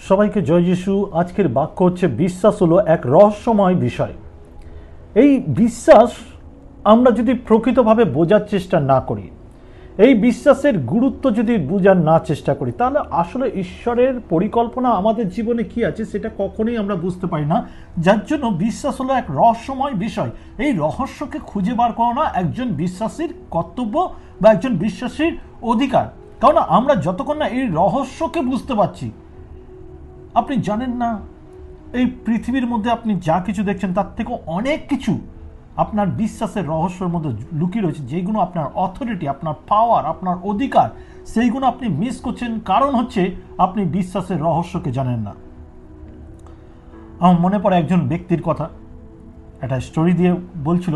সবাইকে জয় যিশু। আজকের বাক্য হচ্ছে বিশ্বাস হলো এক রহস্যময় বিষয়। এই বিশ্বাস আমরা যদি প্রকৃতভাবে বোঝার চেষ্টা না করি, এই বিশ্বাসের গুরুত্ব যদি বোঝার না চেষ্টা করি, তাহলে আসলে ঈশ্বরের পরিকল্পনা আমাদের জীবনে কি আছে সেটা কখনোই আমরা বুঝতে পারি না। যার জন্য বিশ্বাস হলো এক রহস্যময় বিষয়। এই রহস্যকে খুঁজে বার করানো একজন বিশ্বাসীর কর্তব্য বা একজন বিশ্বাসীর অধিকার। কারণ আমরা যতক্ষণ না এই রহস্যকে বুঝতে পারছি, আপনি জানেন না এই পৃথিবীর মধ্যে আপনি যা কিছু দেখছেন তার থেকে অনেক কিছু আপনার বিশ্বাসের রহস্যের মধ্যে লুকিয়ে রয়েছে, যেগুলো আপনার অথরিটি, আপনার পাওয়ার, আপনার অধিকার, সেইগুলো আপনি মিস করছেন। কারণ হচ্ছে আপনি বিশ্বাসের রহস্যকে জানেন না। আমার মনে পড়ে একজন ব্যক্তির কথা, একটা স্টোরি দিয়ে বলছিল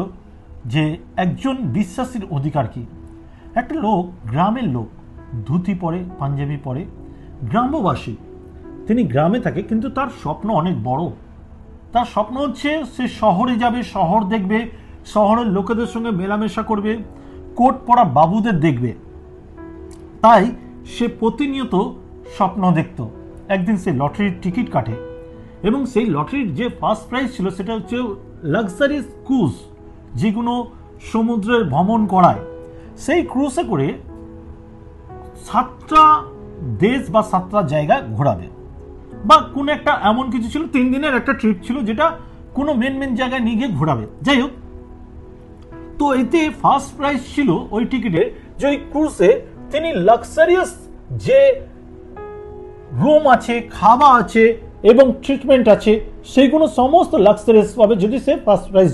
যে একজন বিশ্বাসীর অধিকার কি। একটা লোক, গ্রামের লোক, ধুতি পরে, পাঞ্জাবি পরে, গ্রামবাসী, তিনি গ্রামে থাকে, কিন্তু তার স্বপ্ন অনেক বড়। তার স্বপ্ন হচ্ছে সে শহরে যাবে, শহর দেখবে, শহরের লোকেদের সঙ্গে মেলামেশা করবে, কোট পরা বাবুদের দেখবে। তাই সে প্রতিনিয়ত স্বপ্ন দেখত। একদিন সে লটারির টিকিট কাটে এবং সেই লটারির যে ফার্স্ট প্রাইজ ছিল সেটা হচ্ছে লাক্সারিয়াস ক্রুজ, যেগুলো সমুদ্রের ভ্রমণ করায়। সেই ক্রুজে করে 7টা দেশ বা 7টা জায়গা ঘোরাবে, বা কোনো একটা এমন কিছু ছিল, 3 দিনের একটা ট্রিপ ছিল যেটা কোনো মেন জায়গায় নিয়ে গিয়ে ঘোরাবে। যাই হোক, তো এতে ফার্স্ট প্রাইজ ছিল ওই টিকিটে যে ওই ক্রুজে তিনি লাক্সারিয়াস যে রুম আছে, খাওয়া আছে এবং ট্রিটমেন্ট আছে, সেইগুলো সমস্ত লাক্সারিয়াস পাবে যদি সে ফার্স্ট প্রাইজ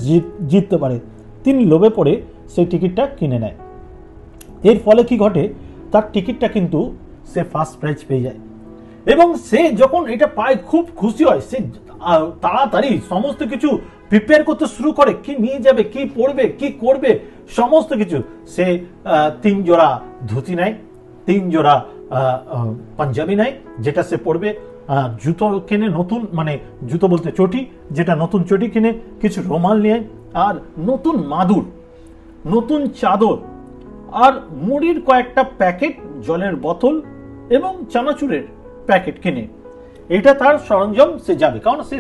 জিততে পারে। তিনি লোভে পড়ে সেই টিকিটটা কিনে নেয়। এর ফলে কি ঘটে, তার টিকিটটা কিন্তু সে ফার্স্ট প্রাইজ পেয়ে যায় এবং সে যখন এটা পায় খুব খুশি হয়। সে তাড়াতাড়ি সমস্ত কিছু প্রিপেয়ার করতে শুরু করে, কি নিয়ে যাবে, কি পরবে, কি করবে, সমস্ত কিছু। সে 3 জোড়া ধুতি নেয়, 3 জোড়া পাঞ্জাবি নেয় যেটা সে পরবে, জুতো কিনে নতুন, মানে জুতো বলতে চটি, যেটা নতুন চটি কিনে, কিছু রুমাল নিয়ে, আর নতুন মাদুর, নতুন চাদর, আর মুড়ির কয়েকটা প্যাকেট, জলের বোতল এবং চানাচুরের প্যাকেট কিনে। এটা তার সরঞ্জাম, সে যাবে, কারণ সে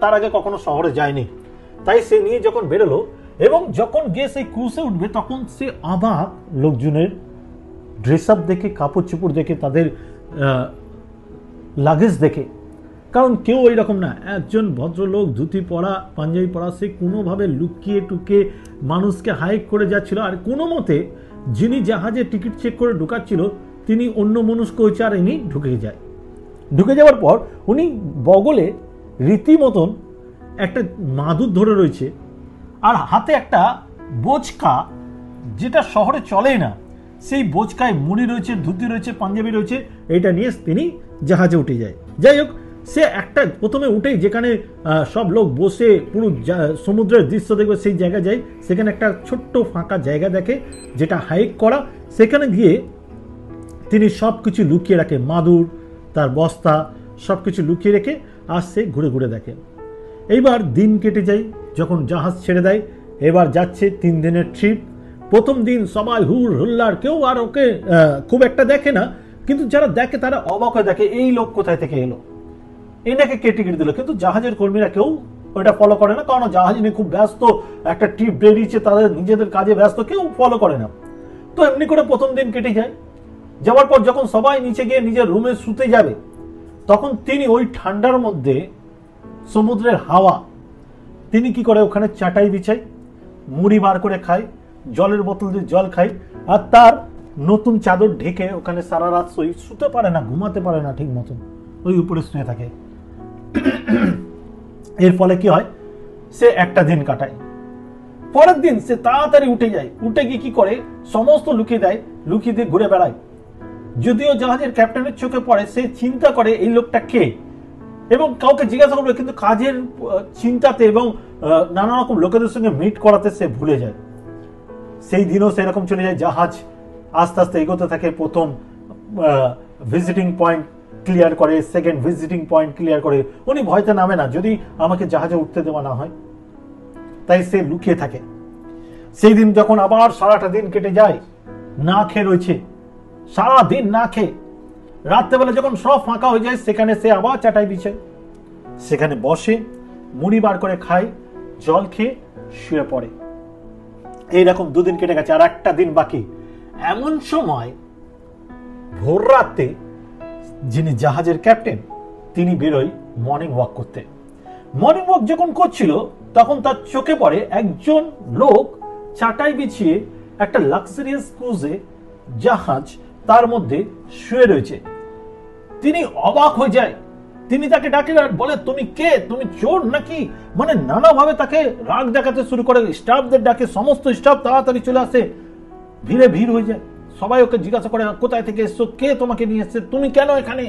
তার আগে কখনো শহরে যায়নি। তাই সে নিয়ে যখন বেরোলো এবং যখন গিয়ে সেই ক্রুজে উঠবে, তখন সে অবাক লোকজনের ড্রেস আপ দেখে, কাপড় চোপড় দেখে, তাদের লাগেজ দেখে। কারণ কেউ এইরকম না, একজন ভদ্রলোক ধুতি পরা, পাঞ্জাবি পরা, সে কোনোভাবে লুকিয়ে টুকে মানুষকে হাইক করে যাচ্ছিল। আর কোনো মতে যিনি জাহাজে টিকিট চেক করে ঢুকাচ্ছিল তিনি অন্য মনস্ক হয়েছে, আর ইনি ঢুকে যায়। ঢুকে যাওয়ার পর উনি বগলে রীতিমতন একটা মাদুর ধরে রয়েছে, আর হাতে একটা বোচকা, যেটা শহরে চলেই না, সেই বোচকায় মুড়ি রয়েছে, ধুতি রয়েছে, পাঞ্জাবি রয়েছে। এটা নিয়ে তিনি জাহাজে উঠে যায়। যাই হোক, সে একটা প্রথমে উঠেই যেখানে সব লোক বসে পুরো সমুদ্রের দৃশ্য দেখবে সেই জায়গায় যায়। সেখানে একটা ছোট্ট ফাঁকা জায়গা দেখে যেটা হাইক করা। সেখানে গিয়ে তিনি সব কিছু লুকিয়ে রাখে, মাদুর, তার বস্তা, সব কিছু লুকিয়ে রেখে আর সে ঘুরে ঘুরে দেখে। এইবার দিন কেটে যায়, যখন জাহাজ ছেড়ে দেয়, এবার যাচ্ছে 3 দিনের ট্রিপ। প্রথম দিন সবাই হুড় হুল্লার, কেউ আর ওকে খুব একটা দেখে না, কিন্তু যারা দেখে তারা অবাক হয়ে দেখে এই লোক কোথায় থেকে এলো, এনাকে কে টিকিট দিল। কিন্তু জাহাজের কর্মীরা কেউ ওটা ফলো করে না, কারণ জাহাজ নিয়ে খুব ব্যস্ত, একটা ট্রিপ বেরিয়েছে, তাদের নিজেদের কাজে ব্যস্ত, কেউ ফলো করে না। তো এমনি করে প্রথম দিন কেটে যায়। যাওয়ার পর যখন সবাই নিচে গিয়ে নিজের রুমে শুতে যাবে, তখন তিনি ওই ঠান্ডার মধ্যে, সমুদ্রের হাওয়া, তিনি কি করে ওখানে চাটাই বিছায়, মুড়ি বার করে খায়, জলের বোতল দিয়ে জল খায়, আর তার নতুন চাদর ঢেকে ওখানে সারা রাত শুতে পারে না, ঘুমাতে পারে না ঠিক মতন, ওই উপরে শুয়ে থাকে। এর ফলে কি হয়, সে একটা দিন কাটায়। পরের দিন সে তাড়াতাড়ি উঠে যায়, উঠে গিয়ে কি করে সমস্ত লুকিয়ে দেয়, লুকিয়ে দিয়ে ঘুরে বেড়ায়। যদিও জাহাজের ক্যাপ্টেনের চোখে পড়ে, সে চিন্তা করে এই লোকটা কে, এবং কাউকে জিজ্ঞাসা করবে, কিন্তু কাজের চিন্তাতে এবং নানা রকম লোকেদের সঙ্গে মিট করাতে সে ভুলে যায়। সেই দিনও সেরকম চলে যায়। জাহাজ আস্তে আস্তে এগোতে থাকে। প্রথম ভিজিটিং পয়েন্ট ক্লিয়ার করে, সেকেন্ড ভিজিটিং পয়েন্ট ক্লিয়ার করে। উনি ভয়তে নামে না যদি আমাকে জাহাজে উঠতে দেওয়া না হয়, তাই সে লুকিয়ে থাকে। সেই দিন যখন আবার সারাটা দিন কেটে যায়, না খেয়ে রয়েছে, সারা দিন না খেয়ে, রাত্রেবেলা যখন সব ফাঁকা হয়ে যায় সেখানে সে আবার চাটাই বিছায়, সেখানে বসে, মুড়ি বার করে খায়, জল খেয়ে শুয়ে পড়ে। এইরকম দুদিন কেটে গেছে, আর একটা দিন বাকি। এমন সময় ভোর রাতে যিনি জাহাজের ক্যাপ্টেন তিনি বেরোয় মর্নিং ওয়াক করতে। মর্নিং ওয়াক যখন করছিল তখন তার চোখে পড়ে একজন লোক চাটাই বিছিয়ে একটা লাক্সারিয়াস ক্রুজে জাহাজ তার মধ্যে শুয়ে রয়েছে। তিনি অবাক হয়ে যায়, তিনি তাকে ডাকে আর বলে, তুমি কে? তুমি চোর নাকি? মানে নানাভাবে তাকে রাগ দেখাতে শুরু করে। স্টাফদের ডাকে, সমস্ত স্টাফ তাড়াতাড়ি চলে আসে, ভিড়ে ভিড় হয়ে যায়। সবাই ওকে জিজ্ঞাসা করে, কোথায় থেকে এসছো, কে তোমাকে নিয়ে এসছে, তুমি কেন এখানে?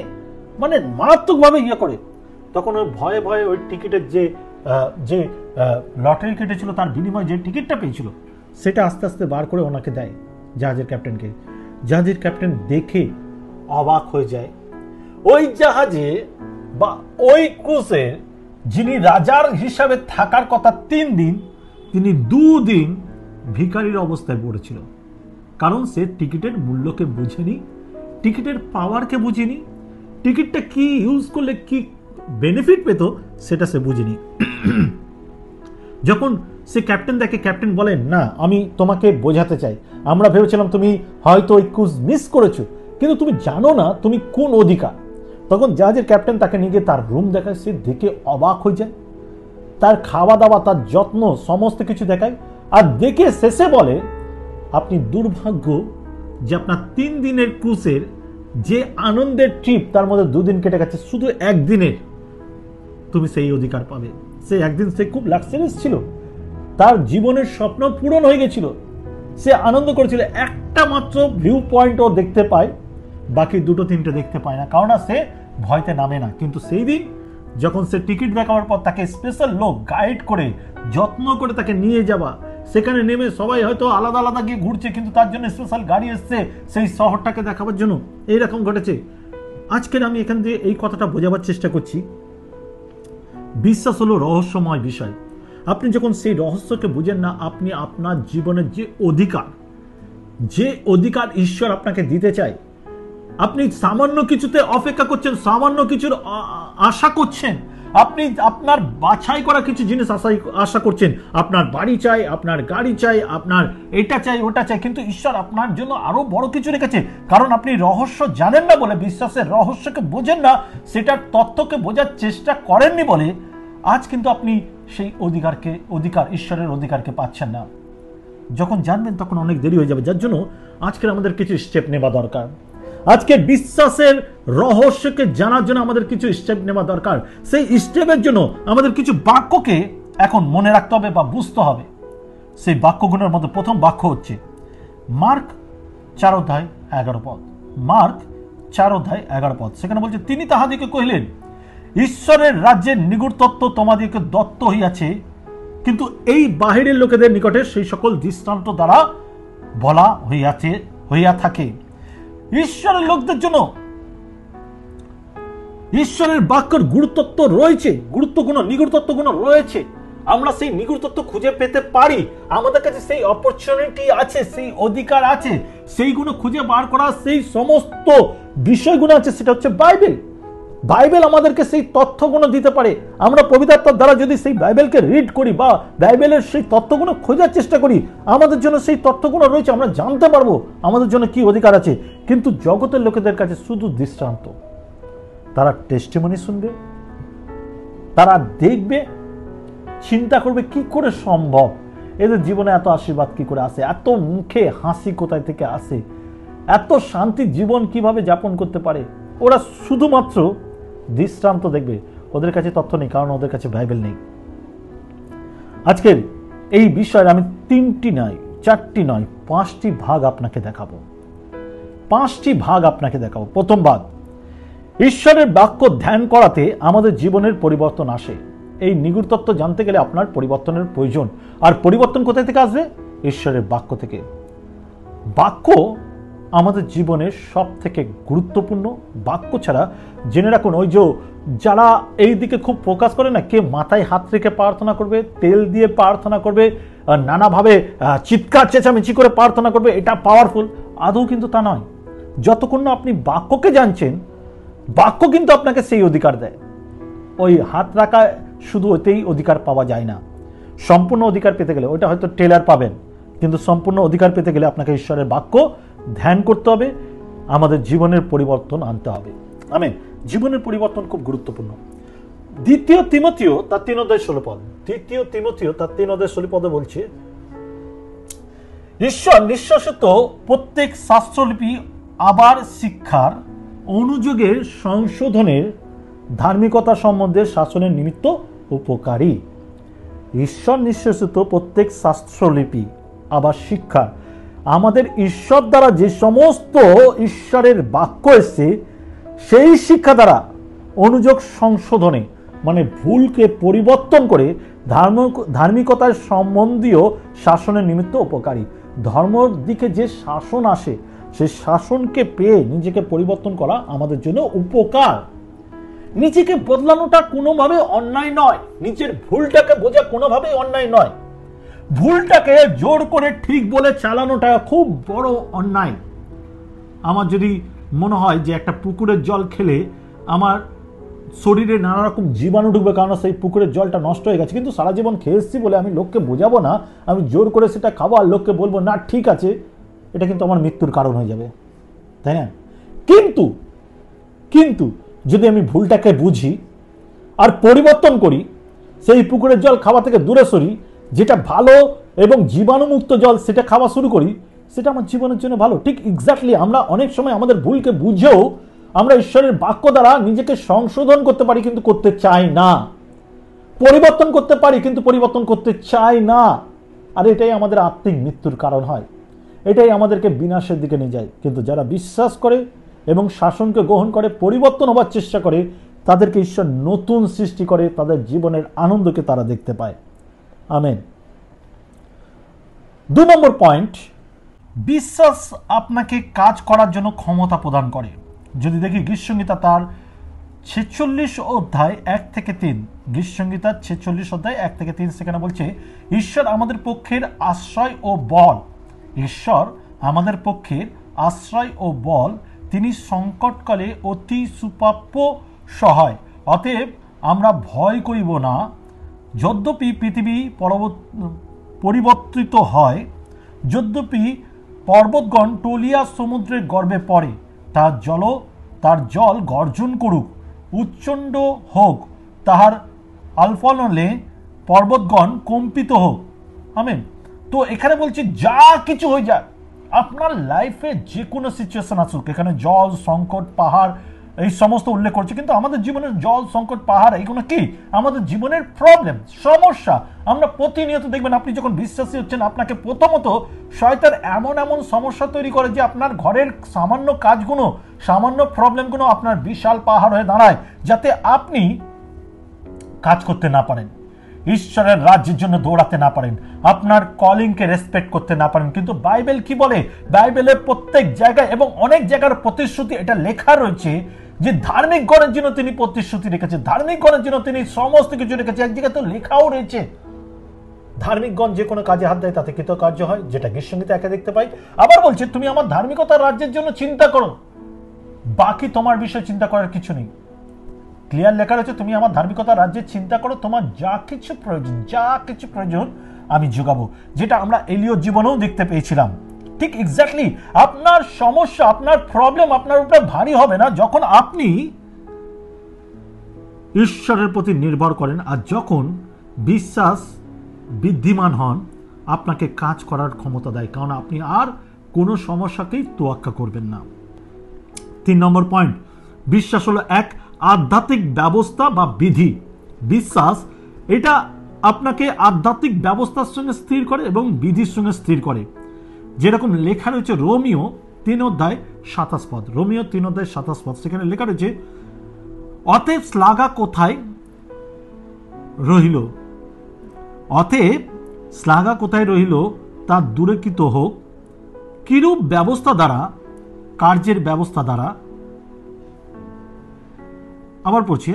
মানে মারাত্মক ভাবে ইয়ে করে। তখন ওই ভয়ে ভয়ে ওই টিকিটের যে লটারি কেটেছিল তার বিনিময়ে যে টিকিটটা পেয়েছিল সেটা আস্তে আস্তে বার করে ওনাকে দেয় জাহাজের ক্যাপ্টেনকে। জাহাজের ক্যাপ্টেন দেখে অবাক হয়ে যায়, ওই জাহাজে বা ওই ক্রুজে যিনি রাজার হিসাবে থাকার কথা 3 দিন, তিনি 2 দিন ভিখারির অবস্থায় পড়েছিল। কারণ সে টিকিটের মূল্যকে বুঝেনি, টিকিটের পাওয়ারকে বুঝেনি, টিকিটটা কি ইউজ করলে কি বেনিফিট পেত সেটা সে বুঝেনি। যখন সে ক্যাপ্টেন দেখে, ক্যাপ্টেন বলেন, না আমি তোমাকে বোঝাতে চাই, আমরা ভেবেছিলাম তুমি হয়তো ওই ক্রুজ মিস করেছো, কিন্তু তুমি জানো না তুমি কোন অধিকার। তখন জাহাজের ক্যাপ্টেন তাকে নিয়ে গিয়ে তার রুম দেখায়, সে দেখে অবাক হয়ে যায়, তার খাওয়া দাওয়া, তার যত্ন সমস্ত কিছু দেখায়, আর দেখে শেষে বলে, আপনি দুর্ভাগ্য যে আপনার 3 দিনের ক্রুজের যে আনন্দের ট্রিপ তার মধ্যে 2 দিন কেটে গেছে, শুধু 1 দিনের তুমি সেই অধিকার পাবে। সে একদিন সে খুব লাক্সারিয়াস ছিল, তার জীবনের স্বপ্ন পূরণ হয়ে গেছিল, সে আনন্দ করেছিল। একটা মাত্র ভিউ পয়েন্ট ও দেখতে পায়, বাকি 2-3টে দেখতে পায় না, কারণ সে ভয়তে নামে না। কিন্তু সেই দিন যখন সে টিকিট দেখাবার পর তাকে স্পেশাল লোক গাইড করে যত্ন করে তাকে নিয়ে যাওয়া, সেখানে নেমে সবাই হয়তো আলাদা আলাদা গিয়ে ঘুরছে, কিন্তু তার জন্য স্পেশাল গাড়ি এসছে সেই শহরটাকে দেখাবার জন্য। এইরকম ঘটেছে। আজকের আমি এখান দিয়ে এই কথাটা বোঝাবার চেষ্টা করছি, বিশ্বাস হলো রহস্যময় বিষয়। আপনি যখন সেই রহস্যকে বুঝেন না, আপনি আপনার জীবনের যে অধিকার ঈশ্বর আপনাকে দিতে চায়, আপনি সামান্য কিছুতে অপেক্ষা করছেন, সামান্য কিছুর আশা করছেন, আপনি আপনার বাছাই করা কিছু জিনিস আশা করছেন, আপনার বাড়ি চাই, আপনার গাড়ি চাই, আপনার এটা চাই, ওটা চাই, কিন্তু ঈশ্বর আপনার জন্য আরো বড় কিছু রেখেছে। কারণ আপনি রহস্য জানেন না বলে, বিশ্বাসের রহস্যকে বোঝেন না, সেটার তথ্যকে বোঝার চেষ্টা করেননি বলে আজ কিন্তু আপনি সেই অধিকার ঈশ্বরের অধিকারকে পাচ্ছেন না। যখন জানবেন তখন অনেক দেরি হয়ে যাবে। যার জন্য আজকের আমাদের কিছু স্টেপ নেওয়া দরকার। আজকে বিশ্বাসের রহস্যকে জানার জন্য আমাদের কিছু স্টেপ নেওয়া দরকার। সেই স্টেপের জন্য আমাদের কিছু বাক্যকে এখন মনে রাখতে হবে বা বুঝতে হবে। সেই বাক্যগুলোর মধ্যে প্রথম বাক্য হচ্ছে মার্ক 4:11 পদ। মার্ক 4:11 পদ, সেখানে বলছে, তিনি তাহাদিকে কহিলেন, ঈশ্বরের রাজ্যের নিগুড় তত্ত্ব তোমাদিকে দত্ত হইয়াছে, কিন্তু এই বাহিরের লোকেদের নিকটে সেই সকল দৃষ্টান্ত দ্বারা বলা হইয়া থাকে। ঈশ্বরের লোকদের জন্য ঈশ্বরের বাক্যের গুরুত্ব রয়েছে, নিগুড় তত্ত্বগুলো রয়েছে। আমরা সেই নিগুড় তত্ত্ব খুঁজে পেতে পারি, আমাদের কাছে সেই অপরচুনিটি আছে, সেই অধিকার আছে, সেইগুলো খুঁজে বার করা, সেই সমস্ত বিষয়গুলো আছে। সেটা হচ্ছে বাইবেল আমাদেরকে সেই তথ্যগুলো দিতে পারে। আমরা পবিত্রাত্মার দ্বারা যদি সেই বাইবেলকে রিড করি বা বাইবেলের সেই তথ্যগুলো খোঁজার চেষ্টা করি, আমাদের জন্য সেই তথ্যগুলো রয়েছে, আমরা জানতে পারবো আমাদের জন্য কি অধিকার আছে। কিন্তু জগতের লোকেদের কাছে শুধু দৃষ্টান্ত, তারা টেস্টিমনি শুনবে, তারা দেখবে, চিন্তা করবে কি করে সম্ভব, এদের জীবনে এত আশীর্বাদ কি করে আসে, এত মুখে হাসি কোথায় থেকে আসে, এত শান্তি জীবন কিভাবে যাপন করতে পারে। ওরা শুধুমাত্র দৃষ্টান্ত দেখবে, ওদের কাছে তথ্য নেই, কারণ ওদের কাছে বাইবেল নেই। আজকের এই বিষয়ে আমি 3টি নয়, 4টি নয়, 5টি ভাগ আপনাকে দেখাবো। 5টি ভাগ আপনাকে দেখাবো। প্রথম ভাগ, ঈশ্বরের বাক্য ধ্যান করাতে আমাদের জীবনের পরিবর্তন আসে। এই নিগুড় তত্ত্ব জানতে গেলে আপনার পরিবর্তনের প্রয়োজন। আর পরিবর্তন কোথায় থেকে আসবে? ঈশ্বরের বাক্য থেকে। বাক্য আমাদের জীবনের সব থেকে গুরুত্বপূর্ণ। বাক্য ছাড়া জেনে রাখুন, ওই যে যারা এই দিকে খুব ফোকাস করে না, কে মাথায় হাত রেখে প্রার্থনা করবে, তেল দিয়ে প্রার্থনা করবে, নানাভাবে চিৎকার চেঁচামেচি করে প্রার্থনা করবে, এটা পাওয়ারফুল, আদৌ কিন্তু তা নয়। যতক্ষণ না আপনি বাক্যকে জানছেন, বাক্য কিন্তু আপনাকে সেই অধিকার দেয়। ওই হাত রাখা শুধু ওতেই অধিকার পাওয়া যায় না। সম্পূর্ণ অধিকার পেতে গেলে ওটা হয়তো টেলার পাবেন, কিন্তু সম্পূর্ণ অধিকার পেতে গেলে আপনাকে ঈশ্বরের বাক্য ধ্যান করতে হবে, আমাদের জীবনের পরিবর্তন আনতে হবে। আমেন। জীবনের পরিবর্তন খুব গুরুত্বপূর্ণ। দ্বিতীয় তিমথিও তার 3:16 দ্বিতীয় তিমথিও তার 3:16 বলছে, ঈশ্বর নিঃশ্বাসিত প্রত্যেক শাস্ত্রলিপি আবার শিক্ষার, অনুযোগের, সংশোধনের, ধার্মিকতা সম্বন্ধে শাসনের নিমিত্ত উপকারী। ঈশ্বর নিঃশ্বাসিত প্রত্যেক শাস্ত্রলিপি আবার শিক্ষা, আমাদের ঈশ্বর দ্বারা যে সমস্ত ঈশ্বরের বাক্য এসছে সেই শিক্ষা দ্বারা অনুযোগ সংশোধনে, মানে ভুলকে পরিবর্তন করে ধার্মিকতার সম্বন্ধীয় শাসনের নিমিত্ত উপকারী। ধর্মর দিকে যে শাসন আসে সেই শাসনকে পেয়ে নিজেকে পরিবর্তন করা আমাদের জন্য উপকার। নিজেকে বদলানোটা কোনোভাবে অন্যায় নয়, নিজের ভুলটাকে বোঝা কোনোভাবেই অন্যায় নয়। ভুলটাকে জোর করে ঠিক বলে চালানোটা খুব বড় অন্যায়। আমার যদি মনে হয় যে একটা পুকুরের জল খেলে আমার শরীরে নানা রকম জীবাণু ঢুকবে, কারণ সেই পুকুরের জলটা নষ্ট হয়ে গেছে, কিন্তু সারা জীবন খেয়ে এসেছি বলে আমি লোককে বোঝাবো না, আমি জোর করে সেটা খাবো আর লোককে বলবো না ঠিক আছে, এটা কিন্তু আমার মৃত্যুর কারণ হয়ে যাবে, তাই না? কিন্তু কিন্তু যদি আমি ভুলটাকে বুঝি আর পরিবর্তন করি, সেই পুকুরের জল খাওয়া থেকে দূরে সরি, যেটা ভালো এবং জীবাণুমুক্ত জল সেটা খাওয়া শুরু করি, সেটা আমার জীবনের জন্য ভালো। ঠিক এক্স্যাক্টলি আমরা অনেক সময় আমাদের ভুলকে বুঝেও আমরা ঈশ্বরের বাক্য দ্বারা নিজেকে সংশোধন করতে পারি, কিন্তু করতে চাই না। পরিবর্তন করতে পারি, কিন্তু পরিবর্তন করতে চাই না। আর এটাই আমাদের আত্মিক মৃত্যুর কারণ হয়, এটাই আমাদেরকে বিনাশের দিকে নিয়ে যায়। কিন্তু যারা বিশ্বাস করে এবং শাসনকে গ্রহণ করে, পরিবর্তন হবার চেষ্টা করে, তাদেরকে ঈশ্বর নতুন সৃষ্টি করে, তাদের জীবনের আনন্দকে তারা দেখতে পায়। আমেন। 2 নম্বর পয়েন্ট, বিশ্বাস আপনাকে কাজ করার জন্য ক্ষমতা প্রদান করে। যদি দেখি গীতসংহিতা তার 46 অধ্যায় 1 থেকে 3, গীতসংহিতা 46 অধ্যায় 1 থেকে 3, সেখানে বলছে, ঈশ্বর আমাদের পক্ষের আশ্রয় ও বল, ঈশ্বর আমাদের পক্ষের আশ্রয় ও বল, তিনি সংকটকালে অতি সুপ্রাপ্য সহায়। অতএব আমরা ভয় করিব না, যদ্যপি পৃথিবী পরিবর্তিত হয়, যদ্যপি পর্বতগণ টলিয়া সমুদ্রের গর্ভে পড়ে, তার জল গর্জন করুক, উচ্চণ্ড হোক, তাহার আলফলনে পর্বতগণ কম্পিত হোক। আমেন। তো এখানে বলছি যা কিছু হয়ে যাক, আপনার লাইফে যে কোনো সিচুয়েশন আসুক, এখানে জল, সংকট, পাহাড় এই সমস্ত উল্লেখ করছে, কিন্তু আমাদের জীবনের জল, সংকট, পাহাড় এইগুলো কি আমাদের জীবনের প্রবলেম, সমস্যা। আমরা প্রতিনিয়ত দেখবেন, আপনি যখন বিশ্বাসী হচ্ছেন, আপনাকে প্রথমত শয়তান এমন এমন সমস্যা তৈরি করে যে আপনার ঘরের সামান্য কাজগুলো, সামান্য প্রবলেমগুলো আপনার বিশাল পাহাড় হয়ে দাঁড়ায়, যাতে আপনি কাজ করতে না পারেন, ঈশ্বরের রাজ্যের জন্য দৌড়াতে না পারেন, আপনার কলিংকে রেসপেক্ট করতে না পারেন। কিন্তু বাইবেল কি বলে? বাইবেলের প্রত্যেক জায়গায় এবং অনেক জায়গার প্রতিশ্রুতি এটা লেখা রয়েছে যে ধার্মিক গণের জন্য তিনি প্রতিশ্রুতি রেখেছে, ধার্মিক গণের জন্য তিনি সমস্ত কিছু রেখেছে। এক জায়গায় তো লেখাও রয়েছে ধার্মিকগণ যে কোনো কাজে হাত দেয় তাতে কৃতকার্য হয়, যেটা গীতসংহিতা একে দেখতে পাই। আবার বলছে তুমি আমার ধার্মিকতার রাজ্যের জন্য চিন্তা করো, বাকি তোমার বিষয়ে চিন্তা করার কিছু নেই। ক্লিয়ার লেখা রয়েছে, তুমি আমার ধার্মিকতার রাজ্যের চিন্তা করো, তোমার যা কিছু প্রয়োজন আমি যোগাবো, যেটা আমরা এলিয়র জীবনেও দেখতে পেয়েছিলাম। ঠিক এক্স্যাক্টলি আপনার সমস্যা, আপনার প্রবলেম আপনার উপরে ভারী হবে না যখন আপনি ঈশ্বরের প্রতি নির্ভর করেন, আর যখন বিশ্বাস বৃদ্ধিমান হন, আপনাকে কাজ করার ক্ষমতা দেয়, কারণ আপনি আর কোনো সমস্যাকেই তোয়াক্কা করবেন না। 3 নম্বর পয়েন্ট, বিশ্বাস হলো এক আধ্যাত্মিক ব্যবস্থা বা বিধি। বিশ্বাস এটা আপনাকে আধ্যাত্মিক ব্যবস্থার সঙ্গে স্থির করে এবং বিধির সঙ্গে স্থির করে। যেরকম লেখা রয়েছে রোমিও 3:27, রোমিও 3:27, সেখানে লেখা রয়েছে, অতএব শ্লাঘা কোথায় রহিল, অতএব শ্লাঘা কোথায় রহিল, তা দূরীকৃত হোক, কিরূপ ব্যবস্থা দ্বারা, কার্যের ব্যবস্থা দ্বারা। আবার পড়ছি,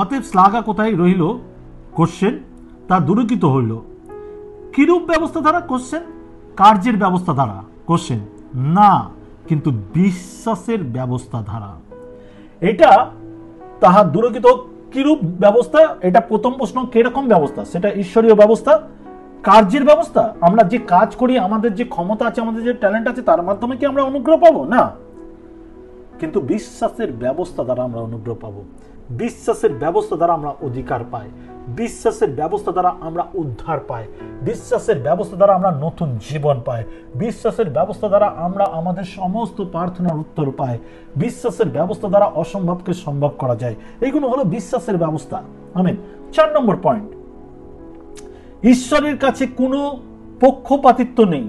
অতএব শ্লাঘা কোথায় রহিল, কোশ্চেন, তা দূরীকৃত হইল, কিরূপ ব্যবস্থা দ্বারা, কোশ্চেন, কার্যের ব্যবস্থা দ্বারা, কোশ্চেন, না কিন্তু বিশ্বাসের ব্যবস্থা ধারা। এটা তাহার দূরকৃত কিরূপ ব্যবস্থা? এটা প্রথম প্রশ্ন, কিরকম ব্যবস্থা? সেটা ঈশ্বরীয় ব্যবস্থা, কার্যের ব্যবস্থা। আমরা যে কাজ করি, আমাদের যে ক্ষমতা আছে, আমাদের যে ট্যালেন্ট আছে, তার মাধ্যমে কি আমরা অনুগ্রহ পাবো? না, কিন্তু বিশ্বাসের ব্যবস্থা দ্বারা আমরা অনুগ্রহ পাবো। বিশ্বাসের ব্যবস্থা দ্বারা আমরা অধিকার পাই, বিশ্বাসের ব্যবস্থা দ্বারা আমরা উদ্ধার পাই, বিশ্বাসের ব্যবস্থা দ্বারা আমরা নতুন জীবন পাই, বিশ্বাসের ব্যবস্থা দ্বারা আমরা আমাদের সমস্ত প্রার্থনার উত্তর পাই, বিশ্বাসের ব্যবস্থা দ্বারা অসম্ভবকে সম্ভব করা যায়। এইগুলো হলো বিশ্বাসের ব্যবস্থা। আমিন। 4 নম্বর পয়েন্ট, ঈশ্বরের কাছে কোনো পক্ষপাতিত্ব নেই,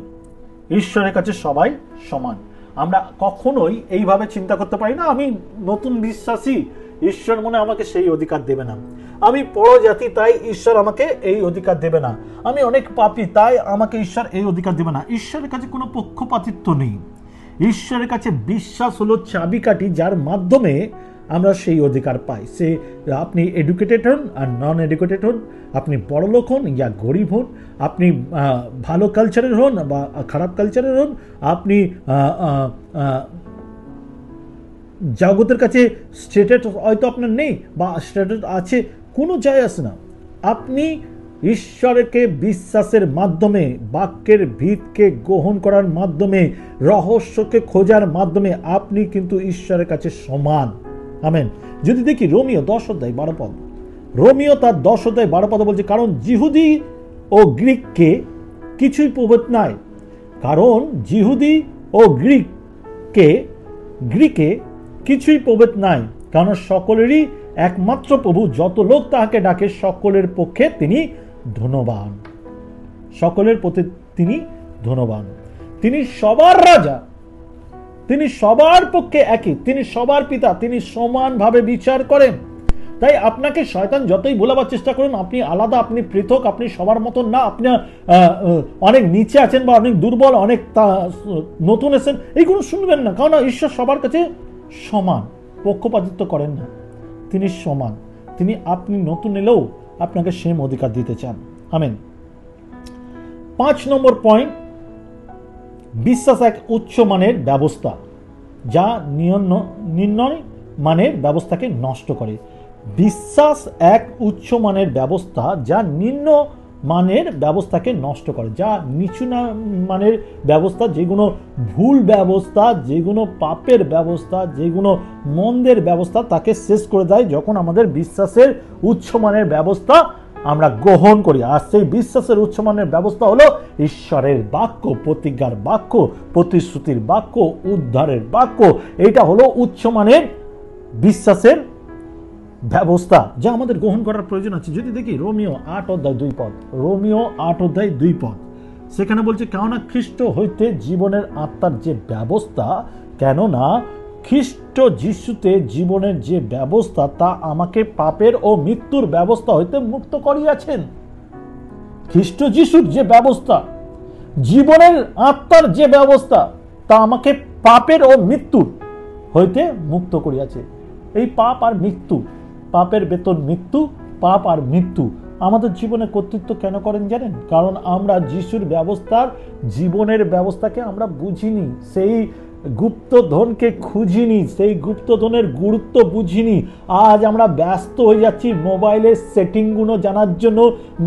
ঈশ্বরের কাছে সবাই সমান। আমরা কখনোই এইভাবে চিন্তা করতে পারি না, আমি নতুন বিশ্বাসী, ঈশ্বর মনে আমাকে সেই অধিকার দেবে না, আমি পরজাতি তাই ঈশ্বর আমাকে এই অধিকার দেবে না, আমি অনেক পাপী তাই আমাকে ঈশ্বর এই অধিকার দেবে না। ঈশ্বরের কাছে কোনো পক্ষপাতিত্ব নেই। ঈশ্বরের কাছে বিশ্বাস হলো চাবিকাঠি, যার মাধ্যমে আমরা সেই অধিকার পাই। সে আপনি এডুকেটেড হন আর নন এডুকেটেড হন, আপনি বড়লোক হন ইয়া গরিব হন, আপনি ভালো কালচারের হন বা খারাপ কালচারের হন, আপনি জগতের কাছে স্ট্যাটাস হয়তো আপনার নেই বা স্ট্যাটাস আছে, কোনো যায় আসে না। আপনি ঈশ্বরকে বিশ্বাসের মাধ্যমে, বাক্যের ভিতকে গ্রহণ করার মাধ্যমে, রহস্যকে খোঁজার মাধ্যমে আপনি কিন্তু ঈশ্বরের কাছে সমান। আমেন। যদি দেখি রোমিও 10:12, রোমিও তার 10:12 বলছে, কারণ জিহুদি ও গ্রিককে কিছুই প্রভেদ নাই, কারণ জিহুদি ও গ্রিকে কিছুই প্রভেদ নাই, কারণ সকলেরই একমাত্র প্রভু, যত লোক তাহাকে ডাকে সকলের পক্ষে তিনি ধনবান, সকলের প্রতি তিনি ধনবান। তিনি সবার রাজা, তিনি সবার পক্ষে একই, তিনি সবার পিতা, তিনি সমানভাবে বিচার করেন। তাই আপনাকে শয়তান যতই ভোলাবার চেষ্টা করুন, আপনি আলাদা, আপনি পৃথক, আপনি সবার মতন না, আপনি অনেক নিচে আছেন বা অনেক দুর্বল, অনেক নতুন এসেছেন, এইগুলো শুনবেন না, কারণ ঈশ্বর সবার কাছে সমান, পক্ষপাতিত্ব করেন না, তিনি সমান। তিনি আপনি নতুন এলেও আপনাকে সেম অধিকার দিতে চান। আমেন। 5 নম্বর পয়েন্ট, বিশ্বাস এক উচ্চ মানের ব্যবস্থা যা নিম্ন মানের ব্যবস্থাকে নষ্ট করে। বিশ্বাস এক উচ্চ মানের ব্যবস্থা যা নিম্ন মানের ব্যবস্থাকে নষ্ট করে, যা নিচু মানের ব্যবস্থা, যেগুলো ভুল ব্যবস্থা, যেগুলো পাপের ব্যবস্থা, যেগুলো মন্দের ব্যবস্থা, তাকে শেষ করে দেয় যখন আমাদের বিশ্বাসের উচ্চমানের ব্যবস্থা আমরা গ্রহণ করি। আর সেই বিশ্বাসের উচ্চমানের ব্যবস্থা হলো ঈশ্বরের বাক্য, প্রতিজ্ঞার বাক্য, প্রতিশ্রুতির বাক্য, উদ্ধারের বাক্য। এটা হলো উচ্চমানের বিশ্বাসের ব্যবস্থা যা আমাদের গ্রহণ করার প্রয়োজন আছে। যদি দেখি রোমিও 8:2, রোমিও 8:2, সেখানে বলছে, কেননা খ্রিস্ট হইতে জীবনের আত্মার যে ব্যবস্থা, কেননা খ্রিস্ট যিশুতে জীবনের যে ব্যবস্থা, তা আমাকে পাপের ও মৃত্যুর ব্যবস্থা হইতে মুক্ত করিয়াছেন। খ্রিস্ট যিশুর যে ব্যবস্থা, জীবনের আত্মার যে ব্যবস্থা, তা আমাকে পাপের ও মৃত্যুর হইতে মুক্ত করিয়াছে। এই পাপ আর মৃত্যু, পাপের বেতন মৃত্যু, পাপ আর মৃত্যু আমাদের জীবনে কর্তৃত্ব কেন করেন জানেন? কারণ আমরা যিশুর ব্যবস্থার, জীবনের ব্যবস্থাকে আমরা বুঝিনি, সেই গুপ্তধনকে খুঁজিনি, সেই গুপ্তধনের গুরুত্ব বুঝিনি। আজ আমরা ব্যস্ত হয়ে যাচ্ছি মোবাইলের সেটিংগুলো জানার জন্য,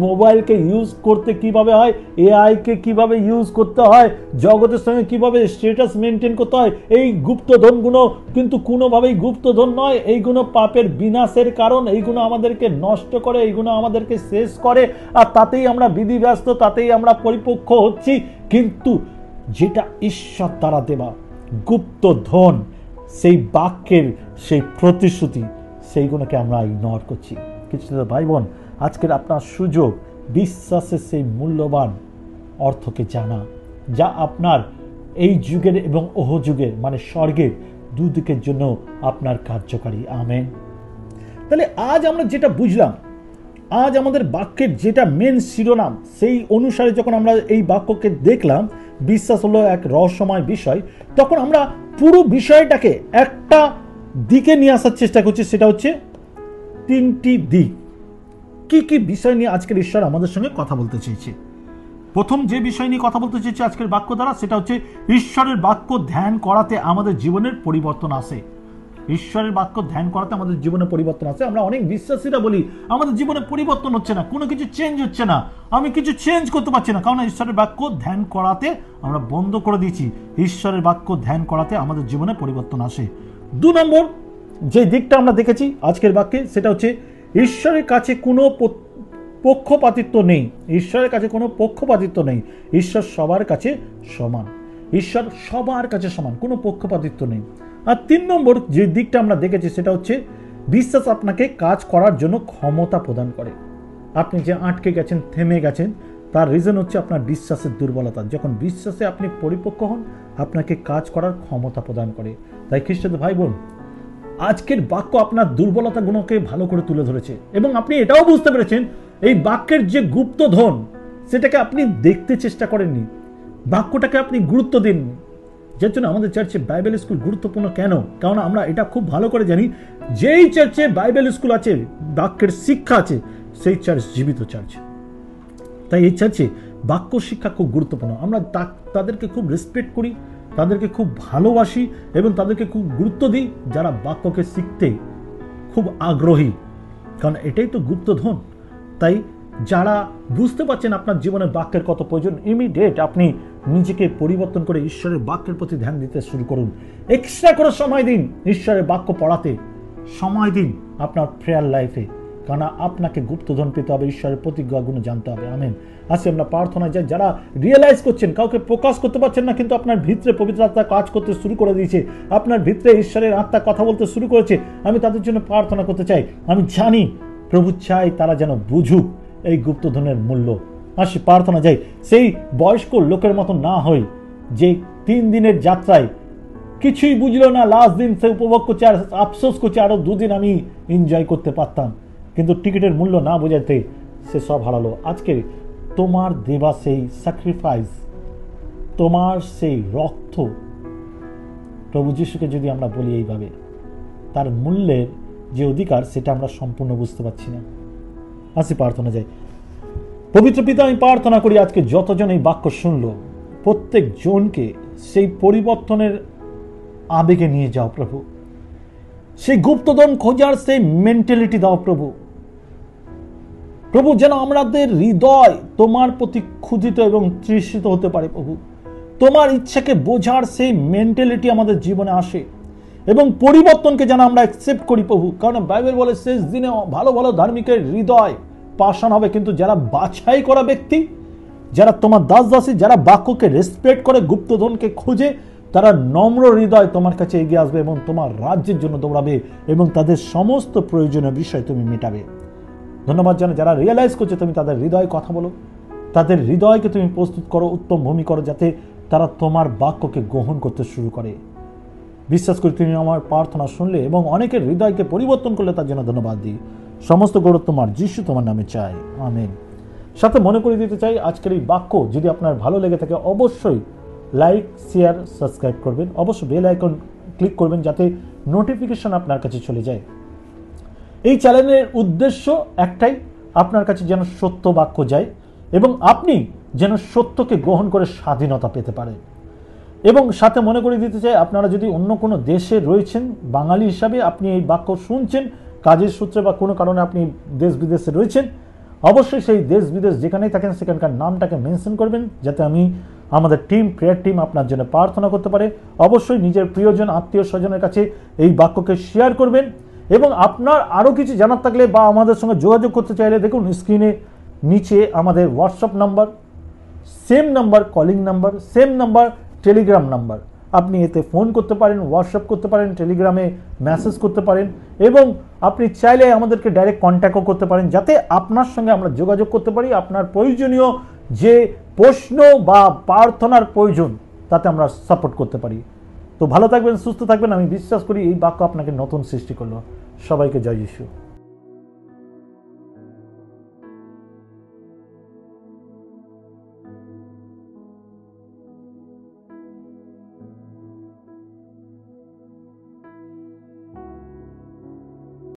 মোবাইলকে ইউজ করতে কিভাবে হয়, এআইকে কিভাবে ইউজ করতে হয়, জগতের সঙ্গে কিভাবে স্ট্যাটাস মেনটেন করতে হয়। এই গুপ্তধনগুলো কিন্তু কোনোভাবেই গুপ্তধন নয়, এইগুলো পাপের বিনাশের কারণ, এইগুলো আমাদেরকে নষ্ট করে, এইগুলো আমাদেরকে শেষ করে, আর তাতেই আমরা বিধিব্যস্ত, তাতেই আমরা পরিপক্ষ হচ্ছি। কিন্তু যেটা ঈশ্বর দ্বারা দেওয়া গুপ্ত ধন, সেই বাক্যের সেই প্রতিশ্রুতি, সেইগুলোকে আমরা ইগনোর করছি। কিছু ভাই বোন, আজকের আপনার সুযোগ বিশ্বাসের সেই মূল্যবান অর্থকে জানা, যা আপনার এই যুগের এবং ওহ যুগের, মানে স্বর্গের দুদিকের জন্য আপনার কার্যকারী। আমেন। তাহলে আজ আমরা যেটা বুঝলাম, আজ আমাদের বাক্যের যেটা মেন শিরোনাম, সেই অনুসারে যখন আমরা এই বাক্যকে দেখলাম, বিশ্বাস হলো এক রহস্যময় বিষয়, তখন আমরা পুরো বিষয়টাকে একটা দিকে নিয়ে আসার চেষ্টা করছি। সেটা হচ্ছে 3টি দিক। কি কি বিষয় নিয়ে আজকের ঈশ্বর আমাদের সঙ্গে কথা বলতে চেয়েছে? প্রথম যে বিষয় নিয়ে কথা বলতে চাইছি আজকের বাক্য দ্বারা, সেটা হচ্ছে ঈশ্বরের বাক্য ধ্যান করাতে আমাদের জীবনের পরিবর্তন আসে। ঈশ্বরের বাক্য ধ্যান করাতে আমাদের জীবনে পরিবর্তন আসে। আমরা অনেক বিশ্বাসীরা বলি আমাদের জীবনে পরিবর্তন হচ্ছে না, কোনো কিছু চেঞ্জ হচ্ছে না, আমি কিছু চেঞ্জ করতে পারছি না, কারণ ঈশ্বরের বাক্য ধ্যান করাতে আমরা বন্ধ করে দিয়েছি। ঈশ্বরের বাক্য ধ্যান করাতে আমাদের জীবনে পরিবর্তন আসে। 2 নম্বর যে দিকটা আমরা দেখেছি আজকের বাক্যে, সেটা হচ্ছে ঈশ্বরের কাছে কোনো পক্ষপাতিত্ব নেই। ঈশ্বরের কাছে কোনো পক্ষপাতিত্ব নেই। ঈশ্বর সবার কাছে সমান। ঈশ্বর সবার কাছে সমান, কোনো পক্ষপাতিত্ব নেই। আর 3 নম্বর যে দিকটা আমরা দেখেছি, সেটা হচ্ছে বিশ্বাস আপনাকে কাজ করার জন্য ক্ষমতা প্রদান করে। আপনি যে আটকে গেছেন, থেমে গেছেন, তার রিজন হচ্ছে আপনার বিশ্বাসের দুর্বলতা। যখন বিশ্বাসে আপনি পরিপক্ক হন, আপনাকে কাজ করার ক্ষমতা প্রদান করে। তাই খ্রিস্টান ভাই বোন, আজকের বাক্য আপনার দুর্বলতাগুলোকে ভালো করে তুলে ধরেছে, এবং আপনি এটাও বুঝতে পেরেছেন এই বাক্যের যে গুপ্তধন, সেটাকে আপনি দেখতে চেষ্টা করেননি, বাক্যটাকে আপনি গুরুত্ব দিননি। যার জন্য আমাদের চার্চে বাইবেল স্কুল গুরুত্বপূর্ণ। কেন? কারণ আমরা এটা খুব ভালো করে জানি, যেই চার্চে বাইবেল স্কুল আছে, বাক্যের শিক্ষা আছে, সেই চার্চ জীবিত চার্চ। তাই এই চার্চে বাক্য শিক্ষা খুব গুরুত্বপূর্ণ। আমরা তাদেরকে খুব রেসপেক্ট করি, তাদেরকে খুব ভালোবাসি এবং তাদেরকে খুব গুরুত্ব দিই যারা বাক্যকে শিখতে খুব আগ্রহী, কারণ এটাই তো গুপ্তধন। তাই যারা বুঝতে পারছেন আপনার জীবনে বাক্যের কত প্রয়োজন, ইমিডিয়েট আপনি নিজেকে পরিবর্তন করে ঈশ্বরের বাক্যের প্রতি ধ্যান দিতে শুরু করুন। এক্সট্রা করে সময় দিন ঈশ্বরের বাক্য পড়াতে, সময় দিন আপনার প্রেয়ার লাইফে, কারণ আপনাকে গুপ্তধন পেতে হবে, ঈশ্বরের প্রতিজ্ঞাগুলো জানতে হবে। আমেন। আসে আমরা প্রার্থনায় যাই, যারা রিয়েলাইজ করছেন কাউকে প্রকাশ করতে পারছেন না, কিন্তু আপনার ভিতরে পবিত্র আত্মা কাজ করতে শুরু করে দিয়েছে, আপনার ভিতরে ঈশ্বরের আত্মা কথা বলতে শুরু করেছে, আমি তাদের জন্য প্রার্থনা করতে চাই। আমি জানি প্রভু চাই তারা যেন বুঝুক এই গুপ্তধনের মূল্য। আসি প্রার্থনা যাই, সেই বয়স্ক লোকের মতো না হই যে 3 দিনের যাত্রায় কিছুই বুঝলো না, লাস্ট দিন সে উপভোগ করছে আর আফসোস করছে আরো 2 দিন আমি এনজয় করতে পারতাম, কিন্তু টিকিটের মূল্য না বোঝাতে সে সব হারালো। আজকে তোমার দেবা সেই স্যাক্রিফাইস, তোমার সেই রক্ত, প্রভু যিশুকে যদি আমরা বলি এইভাবে, তার মূল্যের যে অধিকার সেটা আমরা সম্পূর্ণ বুঝতে পারছি না। আসি প্রার্থনা যাই। পবিত্র পিতা, আমি প্রার্থনা করি আজকে যতজন এই বাক্য শুনলো, প্রত্যেক জনকে সেই পরিবর্তনের আবেগে নিয়ে যাও প্রভু, সেই গুপ্তধন খোঁজার সেই মেন্টালিটি দাও প্রভু। প্রভু যেন আমাদের হৃদয় তোমার প্রতি ক্ষুধিত এবং তৃষিত হতে পারে প্রভু, তোমার ইচ্ছাকে বোঝার সেই মেন্টালিটি আমাদের জীবনে আসে এবং পরিবর্তনকে যেন আমরা অ্যাকসেপ্ট করি প্রভু। কারণ বাইবেল বলে শেষ দিনে ভালো ভালো ধার্মিকের হৃদয় পাষাণ হবে, কিন্তু যারা বাছাই করা ব্যক্তি, যারা তোমার দাস দাসী, যারা বাক্যকে রেসপেক্ট করে, গুপ্তধনকে খুঁজে, তারা নম্র হৃদয় তোমার কাছে এগিয়ে আসবে এবং তোমার রাজ্যের জন্য দৌড়াবে এবং তাদের সমস্ত প্রয়োজনীয় বিষয় তুমি মেটাবে। ধন্যবাদ জানাই যারা রিয়েলাইজ করছে, তুমি তাদের হৃদয়ে কথা বলো, তাদের হৃদয়কে তুমি প্রস্তুত করো, উত্তম ভূমি করো, যাতে তারা তোমার বাক্যকে গ্রহণ করতে শুরু করে। বিশ্বাস করি তুমি আমার প্রার্থনা শুনলে এবং অনেকের হৃদয়কে পরিবর্তন করলে, তার জন্য ধন্যবাদ দিই। সমস্ত গৌরব তোমার, যিশু তোমার নামে চাই, আমেন। সাথে মনে করে দিতে চাই, আজকের এই বাক্য যদি আপনার ভালো লেগে থাকে, অবশ্যই লাইক, শেয়ার, সাবস্ক্রাইব করবেন, অবশ্যই বেল আইকন ক্লিক করবেন যাতে নোটিফিকেশন আপনার কাছে চলে যায়। এই চ্যানেলের উদ্দেশ্য একটাই, আপনার কাছে যেন সত্য বাক্য যায় এবং আপনি যেন সত্যকে গ্রহণ করে স্বাধীনতা পেতে পারেন। এবং সাথে মনে করে দিতে চাই, আপনারা যদি অন্য কোনো দেশে রয়েছেন, বাঙালি হিসাবে আপনি এই বাক্য শুনছেন, কাজের সূত্রে বা কোনো কারণে আপনি দেশ বিদেশে রয়েছেন, অবশ্যই সেই দেশ বিদেশ যেখানেই থাকেন সেখানকার নামটাকে মেনশন করবেন, যাতে আমাদের টিম, প্রেয়ার টিম আপনার জন্য প্রার্থনা করতে পারে। অবশ্যই নিজের প্রিয়জন, আত্মীয় স্বজনের কাছে এই বাক্যকে শেয়ার করবেন। এবং আপনার আরও কিছু জানার থাকলে বা আমাদের সঙ্গে যোগাযোগ করতে চাইলে, দেখুন স্ক্রিনে নিচে আমাদের WhatsApp number, same number calling number, same number Telegram number. আপনি এতে ফোন করতে পারেন, হোয়াটসঅ্যাপ করতে পারেন, টেলিগ্রামে মেসেজ করতে পারেন এবং আপনি চাইলে আমাদেরকে ডাইরেক্ট কন্ট্যাক্টও করতে পারেন, যাতে আপনার সঙ্গে আমরা যোগাযোগ করতে পারি। আপনার প্রয়োজনীয় যে প্রশ্ন বা প্রার্থনার প্রয়োজন, তাতে আমরা সাপোর্ট করতে পারি। তো ভালো থাকবেন, সুস্থ থাকবেন। আমি বিশ্বাস করি এই বাক্য আপনাকে নতুন সৃষ্টি করলো। সবাইকে জয় যিশু।